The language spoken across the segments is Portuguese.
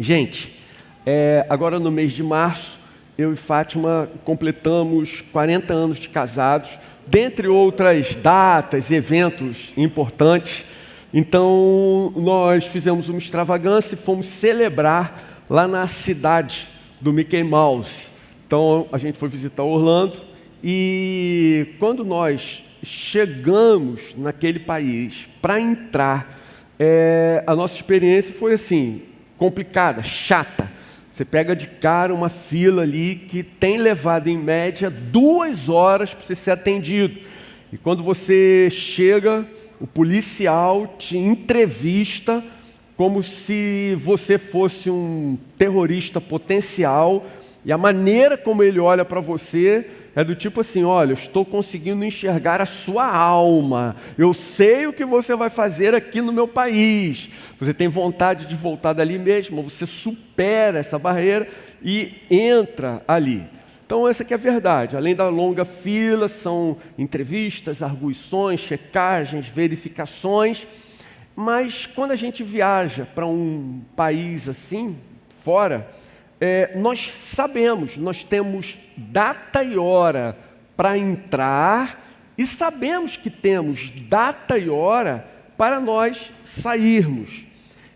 Gente, agora no mês de março, eu e Fátima completamos 40 anos de casados, dentre outras datas, eventos importantes. Então, nós fizemos uma extravagância e fomos celebrar lá na cidade do Mickey Mouse. Então, a gente foi visitar Orlando e quando nós chegamos naquele país para entrar, a nossa experiência foi assim, complicada, chata. Você pega de cara uma fila ali que tem levado em média 2 horas para você ser atendido. E quando você chega, o policial te entrevista como se você fosse um terrorista potencial. E a maneira como ele olha para você é do tipo assim: olha, eu estou conseguindo enxergar a sua alma, eu sei o que você vai fazer aqui no meu país. Você tem vontade de voltar dali mesmo, você supera essa barreira e entra ali. Então essa que é a verdade. Além da longa fila, são entrevistas, arguições, checagens, verificações. Mas quando a gente viaja para um país assim, fora, nós sabemos, nós temos data e hora para entrar e sabemos que temos data e hora para nós sairmos.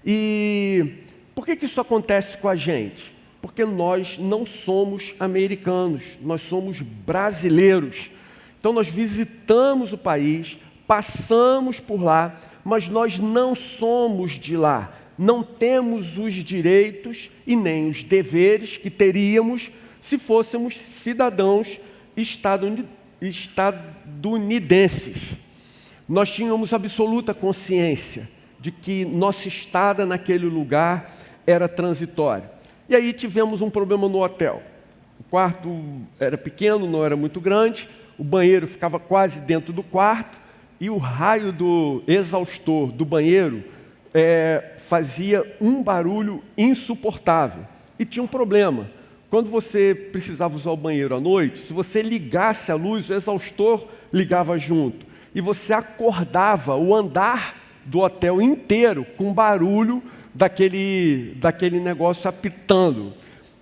E por que isso acontece com a gente? Porque nós não somos americanos, nós somos brasileiros. Então nós visitamos o país, passamos por lá, mas nós não somos de lá. Não temos os direitos e nem os deveres que teríamos se fôssemos cidadãos estadunidenses. Nós tínhamos absoluta consciência de que nossa estada naquele lugar era transitória. E aí tivemos um problema no hotel. O quarto era pequeno, não era muito grande, o banheiro ficava quase dentro do quarto e o raio do exaustor do banheiro fazia um barulho insuportável. E tinha um problema. Quando você precisava usar o banheiro à noite, se você ligasse a luz, o exaustor ligava junto. E você acordava o andar do hotel inteiro com barulho daquele negócio apitando.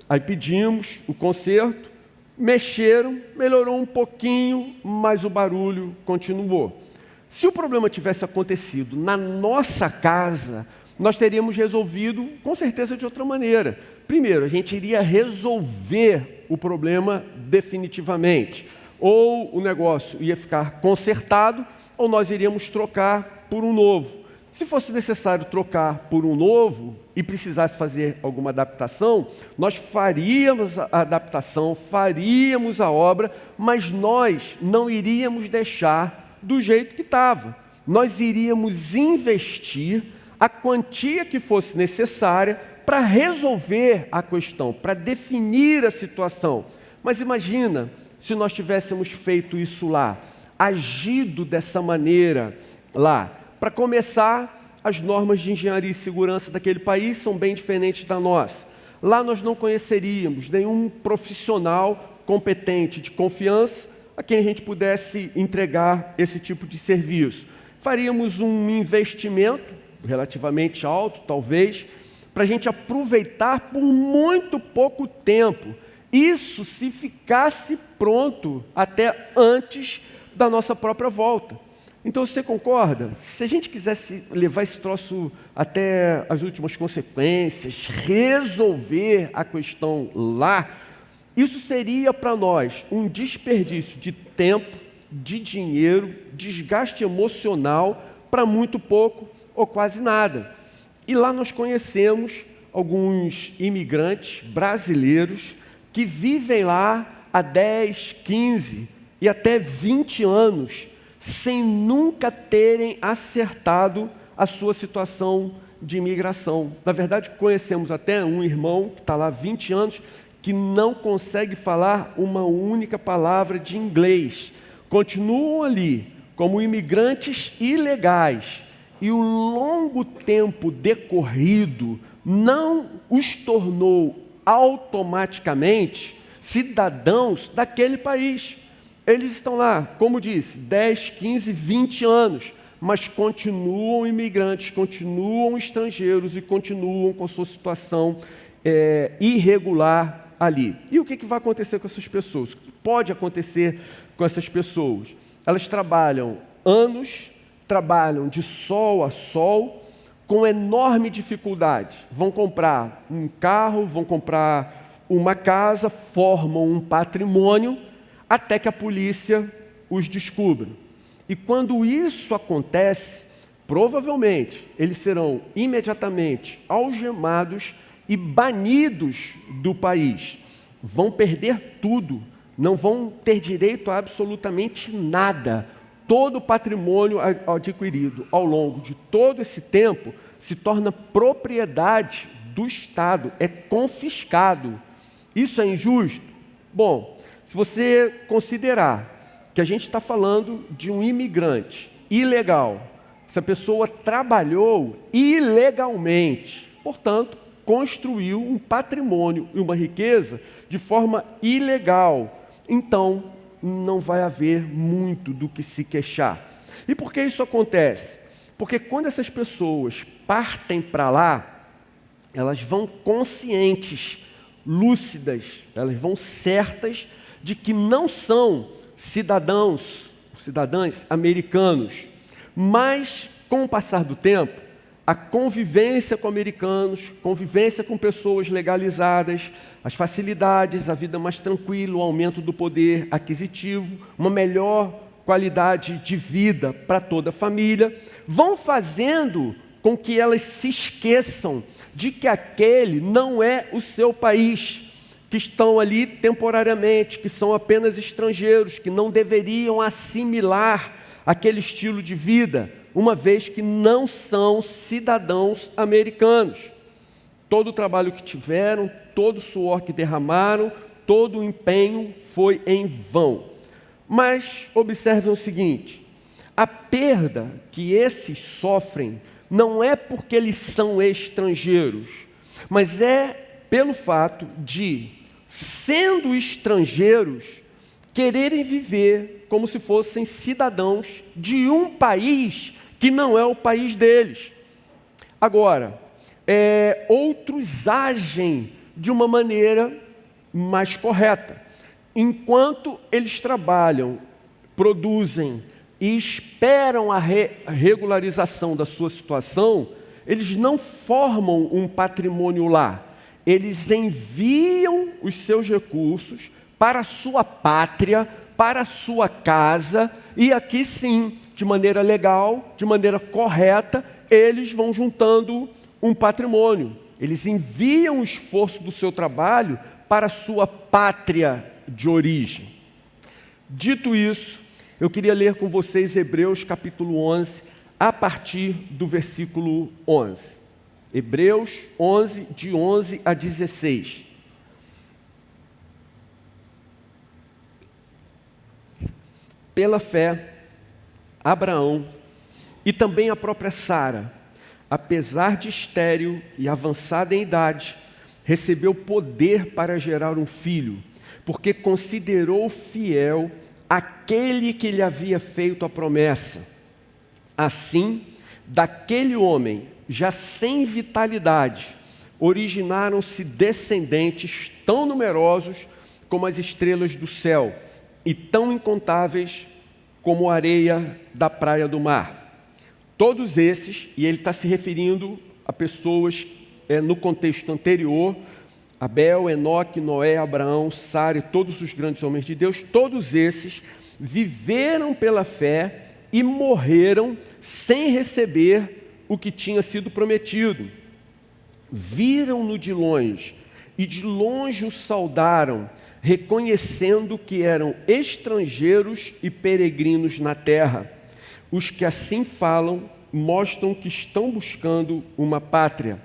Aí pedimos o conserto, mexeram, melhorou um pouquinho, mas o barulho continuou. Se o problema tivesse acontecido na nossa casa, nós teríamos resolvido, com certeza, de outra maneira. Primeiro, a gente iria resolver o problema definitivamente. Ou o negócio ia ficar consertado, ou nós iríamos trocar por um novo. Se fosse necessário trocar por um novo e precisasse fazer alguma adaptação, nós faríamos a adaptação, faríamos a obra, mas nós não iríamos deixar do jeito que estava. Nós iríamos investir a quantia que fosse necessária para resolver a questão, para definir a situação. Mas imagina se nós tivéssemos feito isso lá, agido dessa maneira lá. Para começar, as normas de engenharia e segurança daquele país são bem diferentes da nossa. Lá nós não conheceríamos nenhum profissional competente de confiança a quem a gente pudesse entregar esse tipo de serviço. Faríamos um investimento relativamente alto, talvez, para a gente aproveitar por muito pouco tempo. Isso se ficasse pronto até antes da nossa própria volta. Então você concorda? Se a gente quisesse levar esse troço até as últimas consequências, resolver a questão lá, isso seria para nós um desperdício de tempo, de dinheiro, desgaste emocional para muito pouco ou quase nada. E lá nós conhecemos alguns imigrantes brasileiros que vivem lá há 10, 15 e até 20 anos, sem nunca terem acertado a sua situação de imigração. Na verdade, conhecemos até um irmão que está lá há 20 anos, que não consegue falar uma única palavra de inglês. Continuam ali como imigrantes ilegais. E o longo tempo decorrido não os tornou automaticamente cidadãos daquele país. Eles estão lá, como disse, 10, 15, 20 anos, mas continuam imigrantes, continuam estrangeiros e continuam com sua situação irregular ali. E o que vai acontecer com essas pessoas? O que pode acontecer com essas pessoas? Elas trabalham anos, trabalham de sol a sol, com enorme dificuldade. Vão comprar um carro, vão comprar uma casa, formam um patrimônio, até que a polícia os descubra. E quando isso acontece, provavelmente eles serão imediatamente algemados e banidos do país. Vão perder tudo, não vão ter direito a absolutamente nada. Todo o patrimônio adquirido ao longo de todo esse tempo se torna propriedade do Estado, é confiscado. Isso é injusto? Bom, se você considerar que a gente está falando de um imigrante ilegal, essa pessoa trabalhou ilegalmente, portanto, construiu um patrimônio e uma riqueza de forma ilegal, então não vai haver muito do que se queixar. E por que isso acontece? Porque quando essas pessoas partem para lá, elas vão conscientes, lúcidas, elas vão certas de que não são cidadãs americanos, mas com o passar do tempo, a convivência com americanos, convivência com pessoas legalizadas, as facilidades, a vida mais tranquila, o aumento do poder aquisitivo, uma melhor qualidade de vida para toda a família, vão fazendo com que elas se esqueçam de que aquele não é o seu país, que estão ali temporariamente, que são apenas estrangeiros, que não deveriam assimilar aquele estilo de vida, uma vez que não são cidadãos americanos. Todo o trabalho que tiveram, todo o suor que derramaram, todo o empenho foi em vão. Mas observem o seguinte, a perda que esses sofrem não é porque eles são estrangeiros, mas é pelo fato de, sendo estrangeiros, quererem viver como se fossem cidadãos de um país que não é o país deles. Agora, outros agem de uma maneira mais correta. Enquanto eles trabalham, produzem e esperam a regularização da sua situação, eles não formam um patrimônio lá. Eles enviam os seus recursos para a sua pátria, para a sua casa, e aqui sim, de maneira legal, de maneira correta, eles vão juntando um patrimônio. Eles enviam o esforço do seu trabalho para a sua pátria de origem. Dito isso, eu queria ler com vocês Hebreus capítulo 11, a partir do versículo 11. Hebreus 11, de 11 a 16. Pela fé, Abraão e também a própria Sara, apesar de estéril e avançada em idade, recebeu poder para gerar um filho, porque considerou fiel aquele que lhe havia feito a promessa. Assim, daquele homem, já sem vitalidade, originaram-se descendentes tão numerosos como as estrelas do céu e tão incontáveis como a areia da praia do mar. Todos esses, e ele está se referindo a pessoas no contexto anterior, Abel, Enoque, Noé, Abraão, Sara e todos os grandes homens de Deus, todos esses viveram pela fé e morreram sem receber o que tinha sido prometido. Viram-no de longe e de longe o saudaram, reconhecendo que eram estrangeiros e peregrinos na terra. Os que assim falam mostram que estão buscando uma pátria.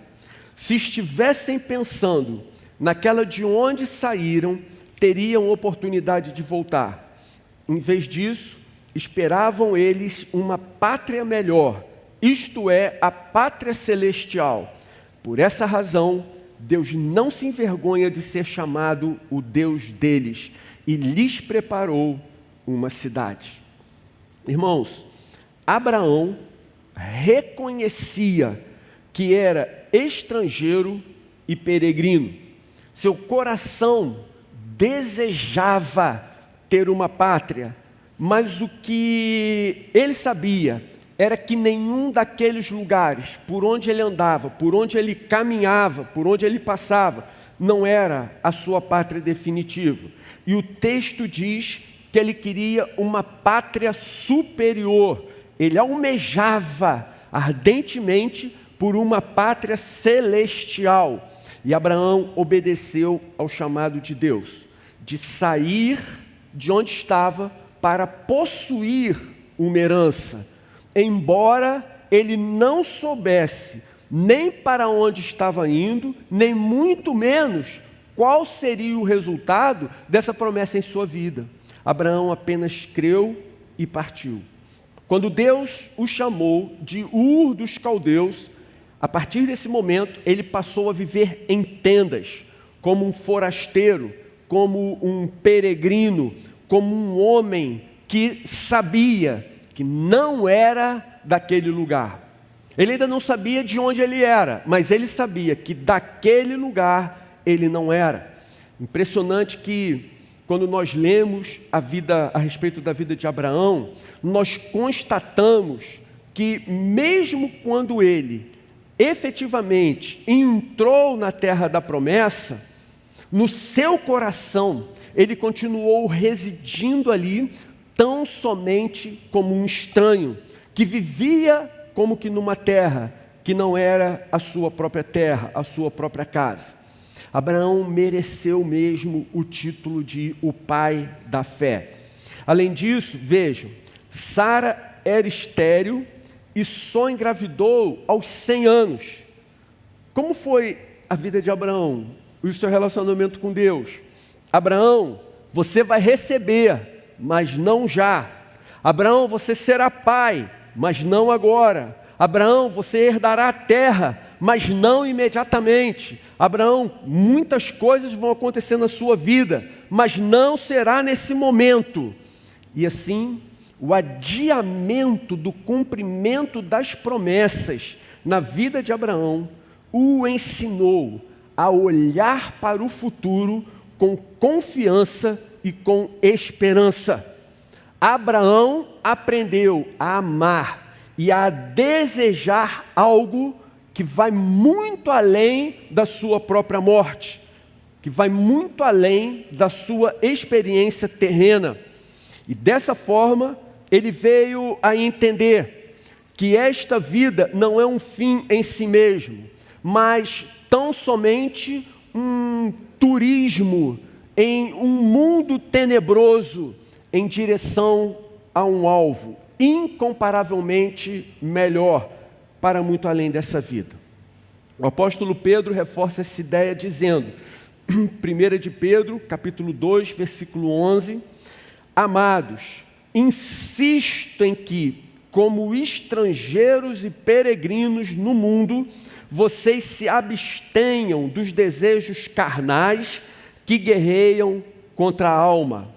Se estivessem pensando naquela de onde saíram, teriam oportunidade de voltar. Em vez disso, esperavam eles uma pátria melhor, isto é, a pátria celestial. Por essa razão, Deus não se envergonha de ser chamado o Deus deles e lhes preparou uma cidade. Irmãos, Abraão reconhecia que era estrangeiro e peregrino. Seu coração desejava ter uma pátria, mas o que ele sabia era que nenhum daqueles lugares por onde ele andava, por onde ele caminhava, por onde ele passava, não era a sua pátria definitiva. E o texto diz que ele queria uma pátria superior. Ele almejava ardentemente por uma pátria celestial. E Abraão obedeceu ao chamado de Deus, de sair de onde estava para possuir uma herança, embora ele não soubesse nem para onde estava indo, nem muito menos qual seria o resultado dessa promessa em sua vida. Abraão apenas creu e partiu. Quando Deus o chamou de Ur dos Caldeus, a partir desse momento ele passou a viver em tendas, como um forasteiro, como um peregrino, como um homem que sabia que não era daquele lugar. Ele ainda não sabia de onde ele era, mas ele sabia que daquele lugar ele não era. Impressionante que quando nós lemos a respeito da vida de Abraão, nós constatamos que mesmo quando ele efetivamente entrou na terra da promessa, no seu coração ele continuou residindo ali tão somente como um estranho, que vivia como que numa terra que não era a sua própria terra, a sua própria casa. Abraão mereceu mesmo o título de o pai da fé. Além disso, vejam, Sara era estéril e só engravidou aos 100 anos. Como foi a vida de Abraão e o seu relacionamento com Deus? Abraão, você vai receber, mas não já. Abraão, você será pai, mas não agora. Abraão, você herdará a terra, mas não imediatamente. Abraão, muitas coisas vão acontecer na sua vida, mas não será nesse momento. E assim, o adiamento do cumprimento das promessas na vida de Abraão o ensinou a olhar para o futuro com confiança e com esperança. Abraão aprendeu a amar e a desejar algo que vai muito além da sua própria morte, que vai muito além da sua experiência terrena. E dessa forma, ele veio a entender que esta vida não é um fim em si mesmo, mas tão somente um turismo em um mundo tenebroso em direção a um alvo incomparavelmente melhor para muito além dessa vida. O apóstolo Pedro reforça essa ideia dizendo, 1 de Pedro, capítulo 2, versículo 11, amados, insisto em que, como estrangeiros e peregrinos no mundo, vocês se abstenham dos desejos carnais que guerreiam contra a alma.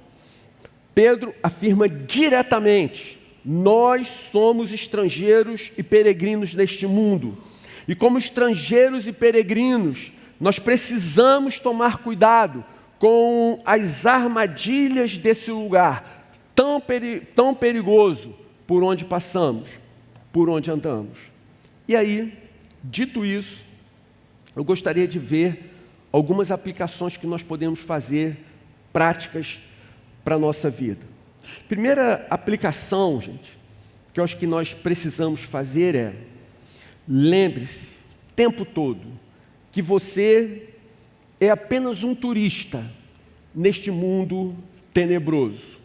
Pedro afirma diretamente, nós somos estrangeiros e peregrinos neste mundo. E como estrangeiros e peregrinos, nós precisamos tomar cuidado com as armadilhas desse lugar tão perigoso por onde passamos, por onde andamos. E aí, dito isso, eu gostaria de ver algumas aplicações que nós podemos fazer, práticas para a nossa vida. Primeira aplicação, gente, que eu acho que nós precisamos fazer é, lembre-se, o tempo todo, que você é apenas um turista neste mundo tenebroso.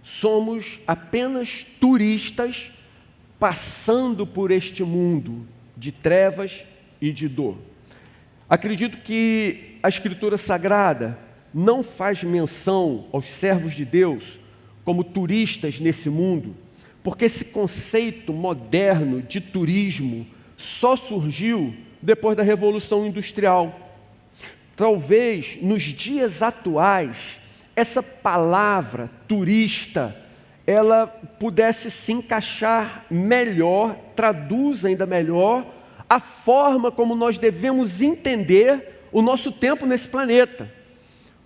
Somos apenas turistas passando por este mundo de trevas e de dor. Acredito que a Escritura Sagrada não faz menção aos servos de Deus como turistas nesse mundo, porque esse conceito moderno de turismo só surgiu depois da Revolução Industrial. Talvez, nos dias atuais, essa palavra turista, ela pudesse se encaixar melhor, traduz ainda melhor a forma como nós devemos entender o nosso tempo nesse planeta.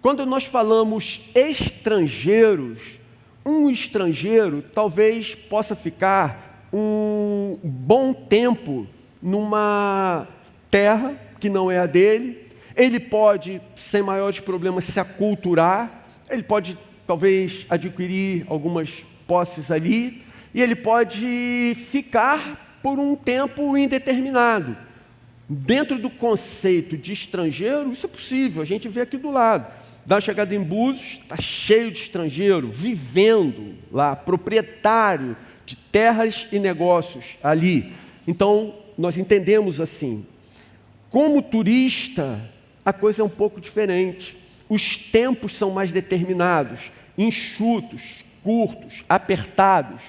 Quando nós falamos estrangeiros, um estrangeiro talvez possa ficar um bom tempo numa terra que não é a dele, ele pode, sem maiores problemas, se aculturar, ele pode talvez adquirir algumas posses ali, e ele pode ficar por um tempo indeterminado. Dentro do conceito de estrangeiro, isso é possível, a gente vê aqui do lado. Dá uma chegada em Búzios, está cheio de estrangeiro, vivendo lá, proprietário de terras e negócios ali. Então, nós entendemos assim. Como turista, a coisa é um pouco diferente. Os tempos são mais determinados, enxutos, curtos, apertados.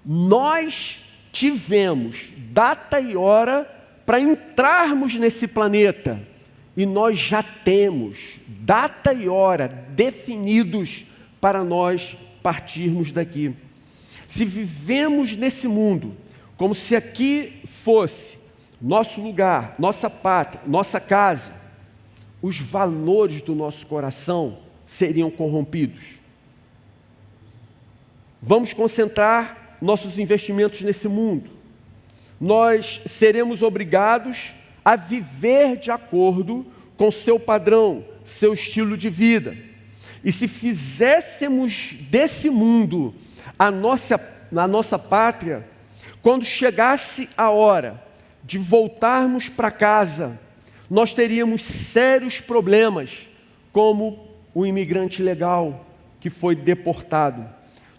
Nós tivemos data e hora para entrarmos nesse planeta. E nós já temos data e hora definidos para nós partirmos daqui. Se vivemos nesse mundo como se aqui fosse nosso lugar, nossa pátria, nossa casa, os valores do nosso coração seriam corrompidos. Vamos concentrar nossos investimentos nesse mundo. Nós seremos obrigados a viver de acordo com seu padrão, seu estilo de vida. E se fizéssemos desse mundo a nossa pátria, quando chegasse a hora de voltarmos para casa, nós teríamos sérios problemas, como o imigrante ilegal que foi deportado.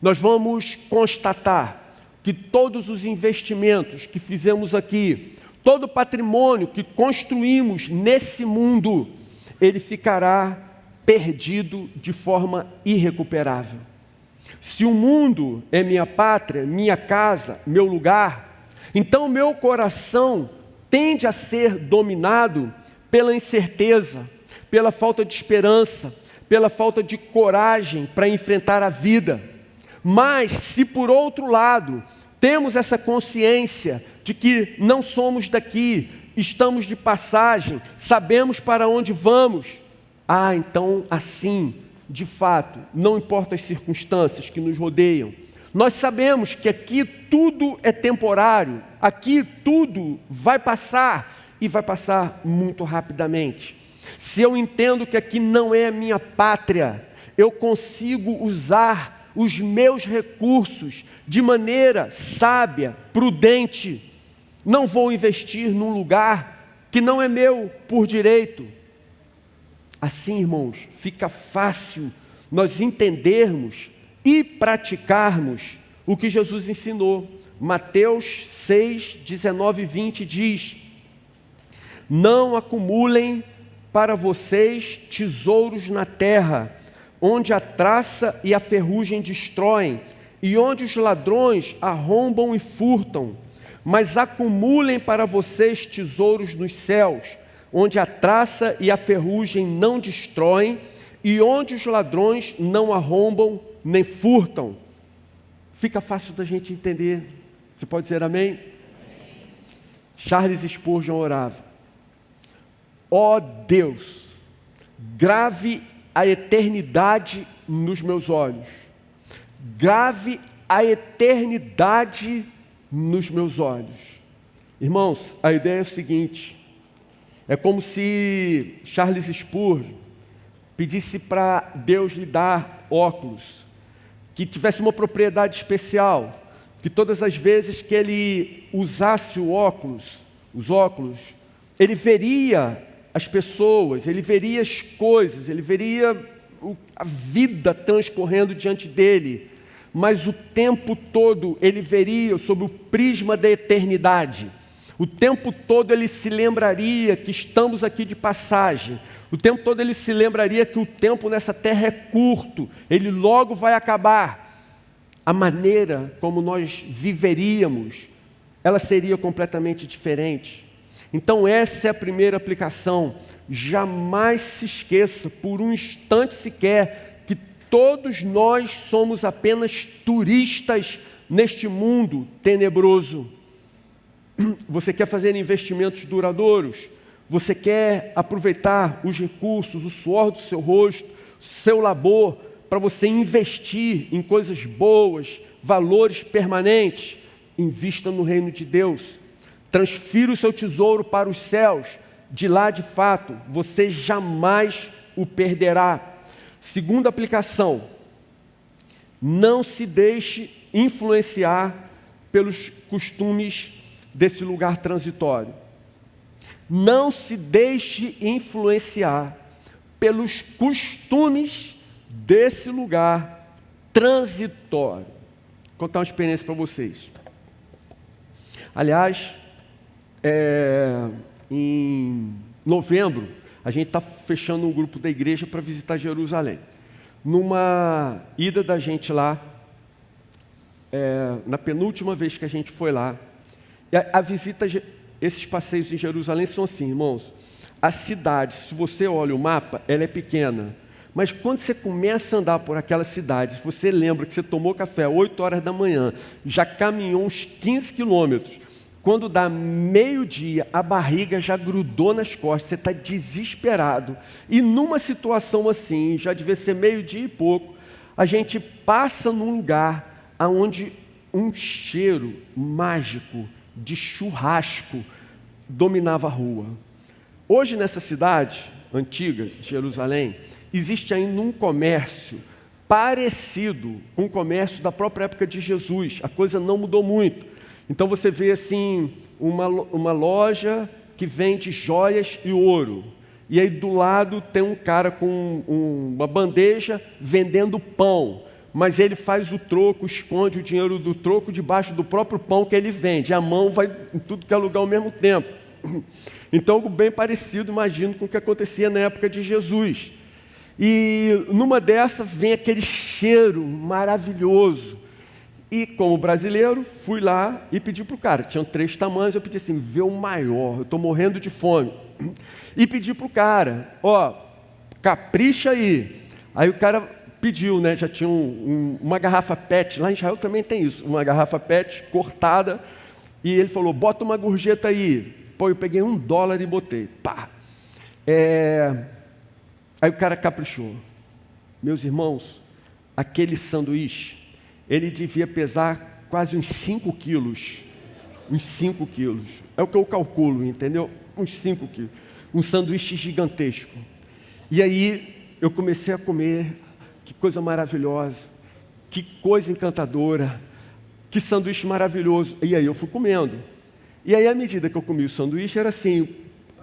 Nós vamos constatar que todos os investimentos que fizemos aqui, todo o patrimônio que construímos nesse mundo, ele ficará perdido de forma irrecuperável. Se o mundo é minha pátria, minha casa, meu lugar, então meu coração tende a ser dominado pela incerteza, pela falta de esperança, pela falta de coragem para enfrentar a vida. Mas, se por outro lado, temos essa consciência de que não somos daqui, estamos de passagem, sabemos para onde vamos, então, assim, de fato, não importa as circunstâncias que nos rodeiam, nós sabemos que aqui tudo é temporário, aqui tudo vai passar, e vai passar muito rapidamente. Se eu entendo que aqui não é a minha pátria, eu consigo usar os meus recursos de maneira sábia, prudente. Não vou investir num lugar que não é meu por direito. Assim, irmãos, fica fácil nós entendermos e praticarmos o que Jesus ensinou. Mateus 6, 19 e 20 diz: não acumulem para vocês tesouros na terra, onde a traça e a ferrugem destroem, e onde os ladrões arrombam e furtam, mas acumulem para vocês tesouros nos céus, onde a traça e a ferrugem não destroem, e onde os ladrões não arrombam nem furtam. Fica fácil da gente entender. Você pode dizer amém? Amém. Charles Spurgeon orava: ó Deus, grave a eternidade nos meus olhos. Grave a eternidade nos meus olhos. Irmãos, a ideia é o seguinte: é como se Charles Spurgeon pedisse para Deus lhe dar óculos, que tivesse uma propriedade especial, que todas as vezes que ele usasse os óculos, ele veria as pessoas, ele veria as coisas, ele veria a vida transcorrendo diante dele, mas o tempo todo ele veria sob o prisma da eternidade. O tempo todo ele se lembraria que estamos aqui de passagem. O tempo todo ele se lembraria que o tempo nessa terra é curto, ele logo vai acabar. A maneira como nós viveríamos, ela seria completamente diferente. Então essa é a primeira aplicação. Jamais se esqueça, por um instante sequer, que Todos nós somos apenas turistas neste mundo tenebroso. Você quer fazer investimentos duradouros? Você quer aproveitar os recursos, o suor do seu rosto, seu labor, para você investir em coisas boas, valores permanentes? Invista no reino de Deus. Transfira o seu tesouro para os céus. De lá, de fato, você jamais o perderá. Segunda aplicação: não se deixe influenciar pelos costumes desse lugar transitório. Não se deixe influenciar pelos costumes desse lugar transitório. Vou contar uma experiência para vocês. Aliás, em novembro, a gente está fechando um grupo da igreja para visitar Jerusalém. Numa ida da gente lá, na penúltima vez que a gente foi lá, a visita, esses passeios em Jerusalém são assim, irmãos. A cidade, se você olha o mapa, ela é pequena. Mas quando você começa a andar por aquela cidade, se você lembra que você tomou café às 8 horas da manhã, já caminhou uns 15 quilômetros, quando dá meio-dia, a barriga já grudou nas costas, você está desesperado. E numa situação assim, já devia ser meio-dia e pouco, a gente passa num lugar onde um cheiro mágico de churrasco dominava a rua. Hoje nessa cidade antiga, Jerusalém, existe ainda um comércio parecido com o comércio da própria época de Jesus. A coisa não mudou muito. Então você vê assim, uma loja que vende joias e ouro. E aí do lado tem um cara com uma bandeja vendendo pão. Mas ele faz o troco, esconde o dinheiro do troco debaixo do próprio pão que ele vende. A mão vai em tudo que é lugar ao mesmo tempo. Então algo bem parecido, imagino, com o que acontecia na época de Jesus. E numa dessa vem aquele cheiro maravilhoso. E como brasileiro, fui lá e pedi para o cara. Tinham 3 tamanhos, eu pedi assim, vê o maior, eu estou morrendo de fome. E pedi para o cara, capricha aí. Aí o cara pediu, né? Já tinha uma garrafa PET, lá em Israel também tem isso, uma garrafa PET cortada. E ele falou, bota uma gorjeta aí. Pô, eu peguei $1 e botei, pá. Aí o cara caprichou. Meus irmãos, aquele sanduíche, ele devia pesar quase uns 5 quilos. Uns 5 quilos. É o que eu calculo, entendeu? Uns 5 quilos. Um sanduíche gigantesco. E aí eu comecei a comer. Que coisa maravilhosa. Que coisa encantadora. Que sanduíche maravilhoso. E aí eu fui comendo. E aí à medida que eu comi o sanduíche, era assim,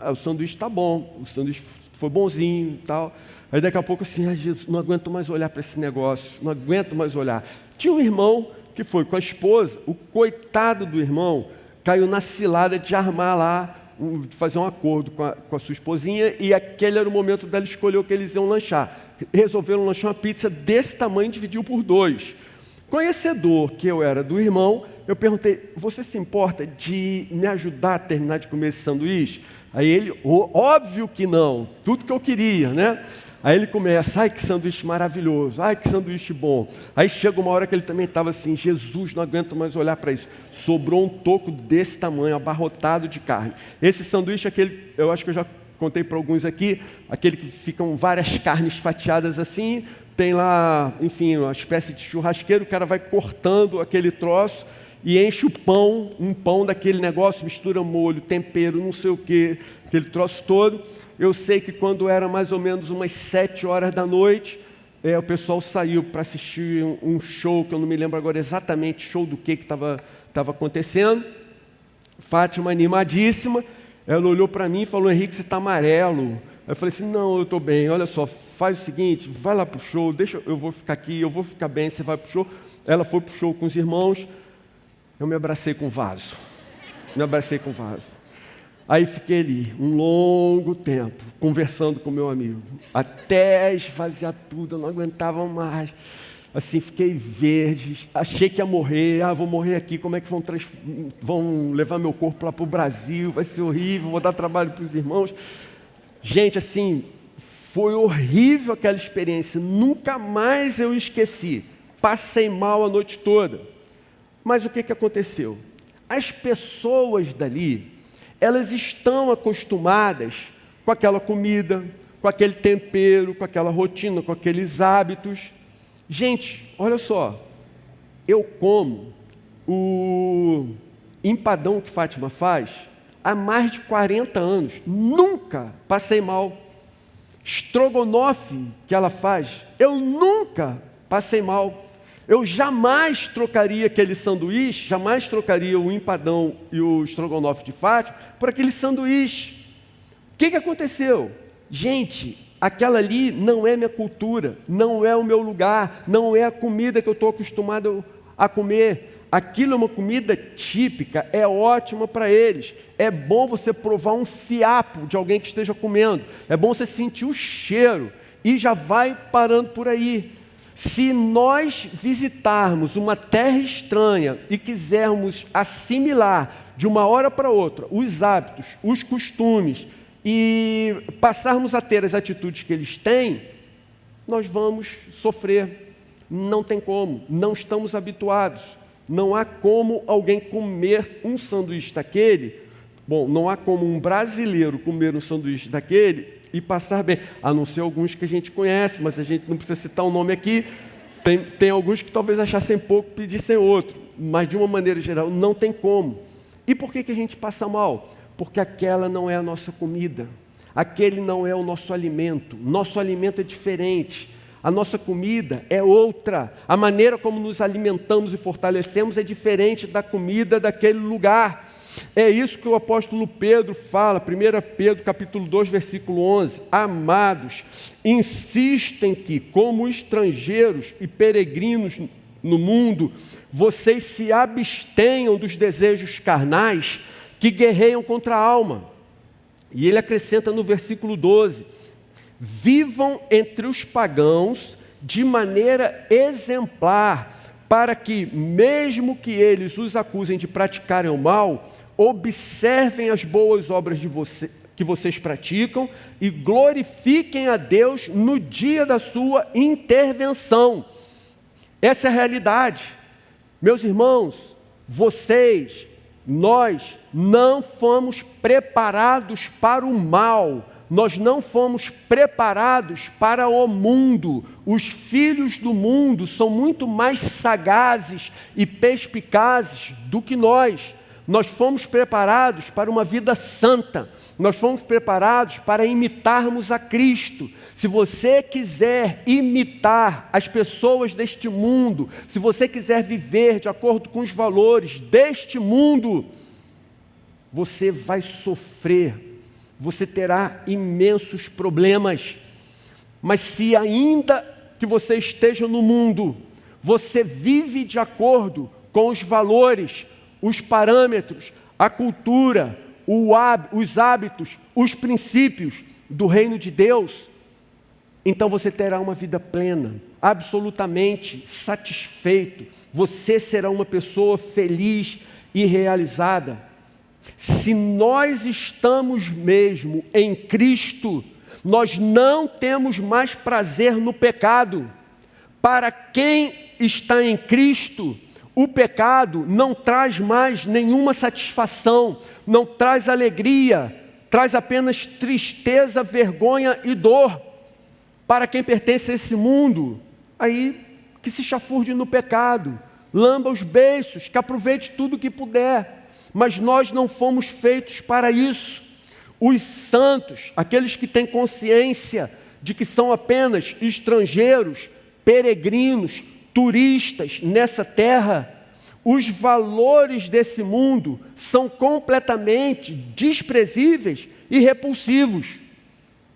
o sanduíche está bom, o sanduíche foi bonzinho e tal. Aí daqui a pouco assim, Jesus, não aguento mais olhar para esse negócio, não aguento mais olhar. Tinha um irmão que foi com a esposa, o coitado do irmão caiu na cilada de armar lá, de fazer um acordo com a sua esposinha, e aquele era o momento dela escolher o que eles iam lanchar. Resolveram lanchar uma pizza desse tamanho, dividiu por 2. Conhecedor que eu era do irmão, eu perguntei, você se importa de me ajudar a terminar de comer esse sanduíche? Aí ele, óbvio que não, tudo que eu queria, né? Aí ele começa, ai que sanduíche maravilhoso, ai que sanduíche bom. Aí chega uma hora que ele também estava assim, Jesus, não aguento mais olhar para isso. Sobrou um toco desse tamanho, abarrotado de carne. Esse sanduíche, aquele, eu acho que eu já contei para alguns aqui, aquele que ficam várias carnes fatiadas assim, tem lá, enfim, uma espécie de churrasqueiro, o cara vai cortando aquele troço e enche o pão, um pão daquele negócio, mistura molho, tempero, não sei o que, aquele troço todo. Eu sei que quando era mais ou menos umas 7 horas da noite, o pessoal saiu para assistir um show, que eu não me lembro agora exatamente, show do que estava acontecendo. Fátima animadíssima, ela olhou para mim e falou, Henrique, você está amarelo. Aí eu falei assim, não, eu estou bem, olha só, faz o seguinte, vai lá para o show, deixa, eu vou ficar aqui, eu vou ficar bem, você vai para o show. Ela foi para o show com os irmãos, eu me abracei com o vaso. Aí fiquei ali, um longo tempo, conversando com meu amigo, até esvaziar tudo, eu não aguentava mais. Assim, fiquei verde, achei que ia morrer, vou morrer aqui, como é que vão levar meu corpo lá para o Brasil, vai ser horrível, vou dar trabalho para os irmãos. Gente, assim, Foi horrível aquela experiência, nunca mais eu esqueci. Passei mal a noite toda. Mas o que aconteceu? As pessoas dali, elas estão acostumadas com aquela comida, com aquele tempero, com aquela rotina, com aqueles hábitos. Gente, olha só, eu como o empadão que Fátima faz há mais de 40 anos, nunca passei mal. Estrogonofe que ela faz, eu nunca passei mal. Eu jamais trocaria aquele sanduíche, jamais trocaria o empadão e o estrogonofe de Fátima por aquele sanduíche. O que aconteceu? Gente, aquela ali não é minha cultura, não é o meu lugar, não é a comida que eu estou acostumado a comer. Aquilo é uma comida típica, é ótima para eles. É bom você provar um fiapo de alguém que esteja comendo. É bom você sentir o cheiro e já vai parando por aí. Se nós visitarmos uma terra estranha e quisermos assimilar de uma hora para outra os hábitos, os costumes e passarmos a ter as atitudes que eles têm, nós vamos sofrer. Não tem como, não estamos habituados. Não há como alguém comer um sanduíche daquele, não há como um brasileiro comer um sanduíche daquele e passar bem, a não ser alguns que a gente conhece, mas a gente não precisa citar o nome aqui. Tem alguns que talvez achassem pouco, pedissem outro, mas de uma maneira geral não tem como. E por que a gente passa mal? Porque aquela não é a nossa comida, aquele não é o nosso alimento é diferente. A nossa comida é outra, a maneira como nos alimentamos e fortalecemos é diferente da comida daquele lugar. É isso que o apóstolo Pedro fala, 1 Pedro capítulo 2, versículo 11. Amados, insistem que, como estrangeiros e peregrinos no mundo, vocês se abstenham dos desejos carnais que guerreiam contra a alma. E ele acrescenta no versículo 12, vivam entre os pagãos de maneira exemplar, para que, mesmo que eles os acusem de praticarem o mal, observem as boas obras que vocês praticam e glorifiquem a Deus no dia da sua intervenção. Essa é a realidade. Meus irmãos, nós não fomos preparados para o mal, nós não fomos preparados para o mundo. Os filhos do mundo são muito mais sagazes e perspicazes do que nós. Nós fomos preparados para uma vida santa, nós fomos preparados para imitarmos a Cristo. Se você quiser imitar as pessoas deste mundo, se você quiser viver de acordo com os valores deste mundo, você vai sofrer, você terá imensos problemas. Mas se ainda que você esteja no mundo, você vive de acordo com os valores, os parâmetros, a cultura, os hábitos, os princípios do reino de Deus, então você terá uma vida plena, absolutamente satisfeito. Você será uma pessoa feliz e realizada. Se nós estamos mesmo em Cristo, nós não temos mais prazer no pecado. Para quem está em Cristo, o pecado não traz mais nenhuma satisfação, não traz alegria, traz apenas tristeza, vergonha e dor. Para quem pertence a esse mundo, aí que se chafurde no pecado, lamba os beiços, que aproveite tudo que puder. Mas nós não fomos feitos para isso. Os santos, aqueles que têm consciência de que são apenas estrangeiros, peregrinos, turistas nessa terra, os valores desse mundo são completamente desprezíveis e repulsivos.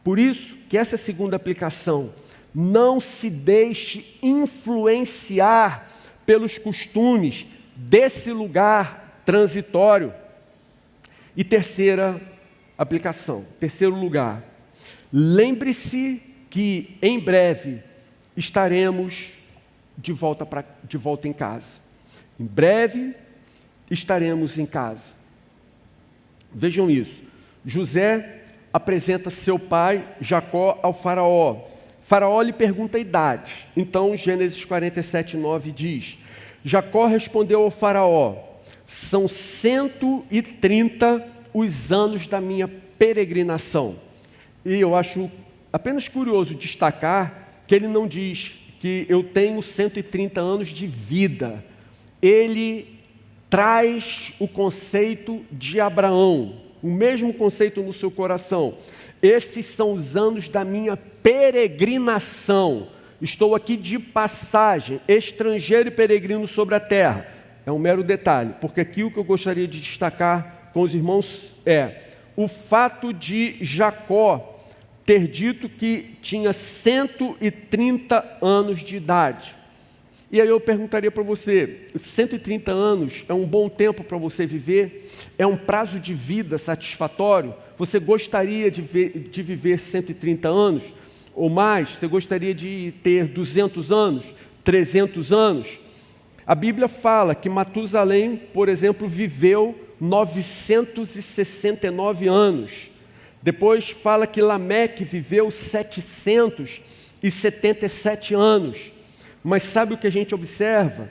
Por isso que essa é a segunda aplicação. Não se deixe influenciar pelos costumes desse lugar transitório. E terceira aplicação, terceiro lugar. Lembre-se que em breve estaremos de volta em casa. Em breve estaremos em casa. Vejam isso. José apresenta seu pai, Jacó, ao faraó. Faraó lhe pergunta a idade. Então, Gênesis 47:9 diz: Jacó respondeu ao faraó: são 130 os anos da minha peregrinação. E eu acho apenas curioso destacar que ele não diz que eu tenho 130 anos de vida. Ele traz o conceito de Abraão, o mesmo conceito no seu coração. Esses são os anos da minha peregrinação. Estou aqui de passagem, estrangeiro e peregrino sobre a terra. É um mero detalhe, porque aqui o que eu gostaria de destacar com os irmãos é o fato de Jacó ter dito que tinha 130 anos de idade. E aí eu perguntaria para você, 130 anos é um bom tempo para você viver? É um prazo de vida satisfatório? Você gostaria de viver 130 anos ou mais? Você gostaria de ter 200 anos, 300 anos? A Bíblia fala que Matusalém, por exemplo, viveu 969 anos. Depois fala que Lameque viveu 777 anos. Mas sabe o que a gente observa?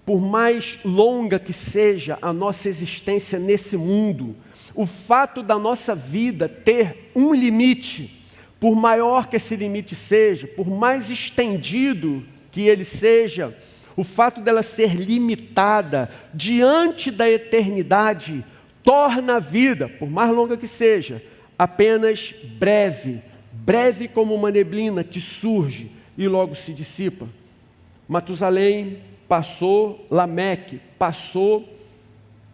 Por mais longa que seja a nossa existência nesse mundo, o fato da nossa vida ter um limite, por maior que esse limite seja, por mais estendido que ele seja, o fato dela ser limitada diante da eternidade, torna a vida, por mais longa que seja, apenas breve, breve como uma neblina que surge e logo se dissipa. Matusalém passou, Lameque passou,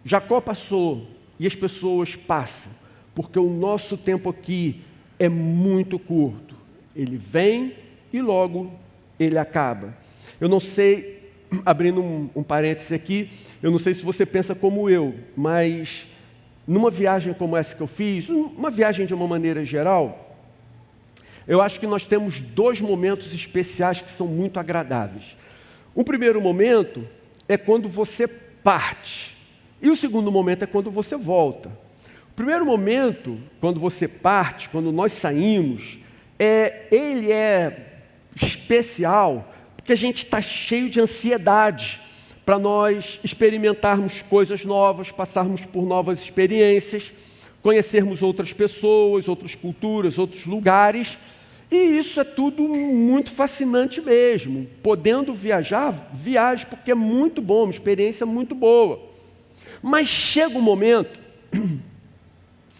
Jacó passou, e as pessoas passam, porque o nosso tempo aqui é muito curto. Ele vem e logo ele acaba. Eu não sei, abrindo um parêntese aqui, eu não sei se você pensa como eu, mas numa viagem como essa que eu fiz, uma viagem de uma maneira geral, eu acho que nós temos dois momentos especiais que são muito agradáveis. O primeiro momento é quando você parte, e o segundo momento é quando você volta. O primeiro momento, quando você parte, quando nós saímos, ele é especial, porque a gente está cheio de ansiedade para nós experimentarmos coisas novas, passarmos por novas experiências, conhecermos outras pessoas, outras culturas, outros lugares. E isso é tudo muito fascinante mesmo. Podendo viajar, viaje, porque é muito bom, uma experiência muito boa. Mas chega um momento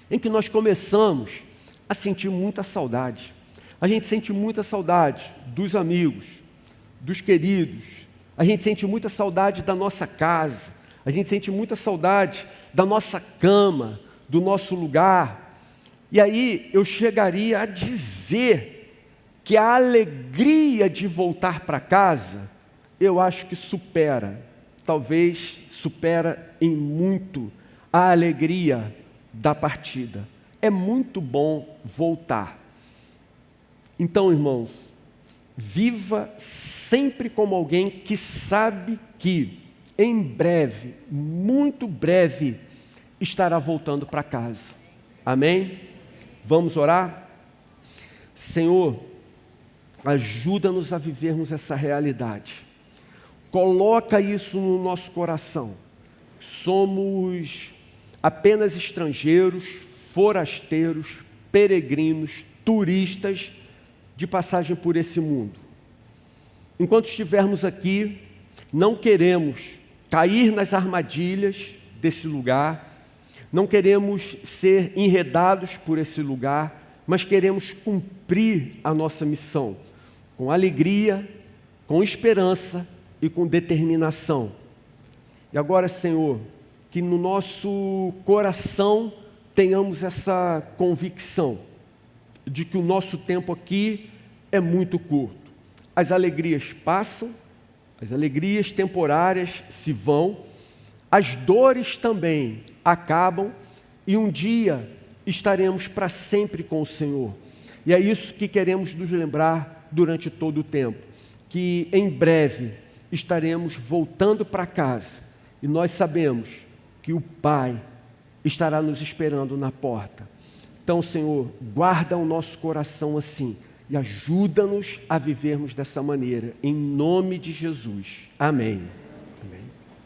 em que nós começamos a sentir muita saudade. A gente sente muita saudade dos amigos, dos queridos. A gente sente muita saudade da nossa casa. A gente sente muita saudade da nossa cama, do nosso lugar. E aí eu chegaria a dizer que a alegria de voltar para casa, eu acho que talvez supera em muito a alegria da partida. É muito bom voltar. Então, irmãos, viva sempre como alguém que sabe que em breve, muito breve, estará voltando para casa. Amém? Vamos orar? Senhor, ajuda-nos a vivermos essa realidade. Coloca isso no nosso coração. Somos apenas estrangeiros, forasteiros, peregrinos, turistas de passagem por esse mundo. Enquanto estivermos aqui, não queremos cair nas armadilhas desse lugar, não queremos ser enredados por esse lugar, mas queremos cumprir a nossa missão com alegria, com esperança e com determinação. E agora, Senhor, que no nosso coração tenhamos essa convicção de que o nosso tempo aqui é muito curto. As alegrias passam, as alegrias temporárias se vão, as dores também acabam e um dia estaremos para sempre com o Senhor. E é isso que queremos nos lembrar durante todo o tempo, que em breve estaremos voltando para casa e nós sabemos que o Pai estará nos esperando na porta. Então, Senhor, guarda o nosso coração assim e ajuda-nos a vivermos dessa maneira, em nome de Jesus. Amém.